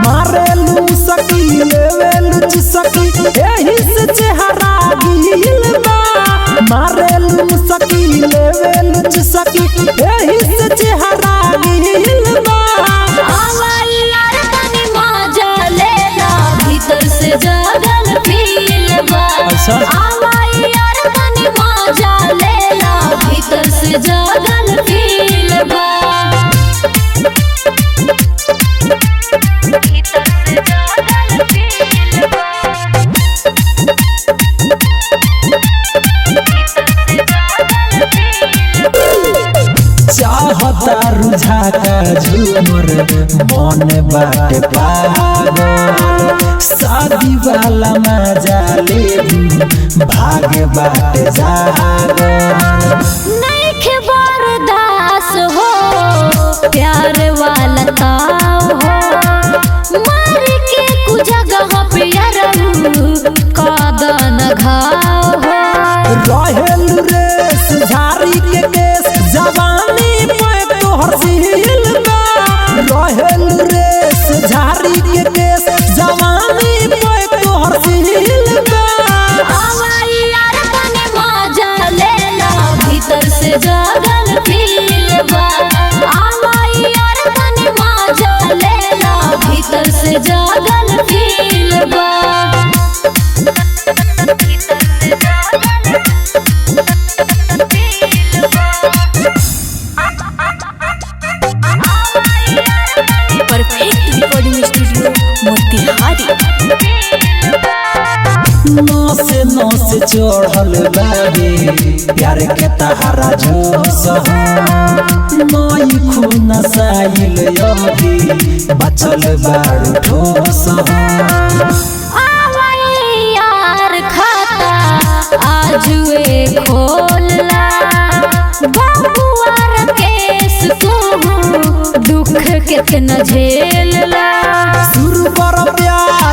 मारेलू सकी लेवेलू सकी एही से चेहरा गिल बा। मारेलू सकी लेवेलू सकी एही से चेहरा गिल बा। आवाई यार तनी मजा लेला भीतर से जागल फील बा। आवाई यार तनी मजा लेला भीतर से जागल फील बा। चाहता रुझा का झूमर मन बाटे पागल। शादी वाला मजा ले भागे बाटे जागल। नइखे बर्दाश्त हो प्यार वाला ताव हो। मार के कु जगह पे कदन घाव हो। रहेल रेस झारी के केस जवानी पे तोहर झील बा। रहेल रेस झारी के केस जवानी पे तोहर झील बा। आवाई यार तनी मजा लेला भीतर से जागल फील बा। आवाई यार तनी मजा लेला भीतर से जागल फील बा। Perfect recording studio Motihari. नौसे नौसे चढ़ल बाबे प्यार के तहारा जोश नई खून साइल अभी बचल बारू ठोस। आवाई यार खाता आजुए खोलला बाबुआर केस तू दुख कितना झेलला। शुरू कर प्यार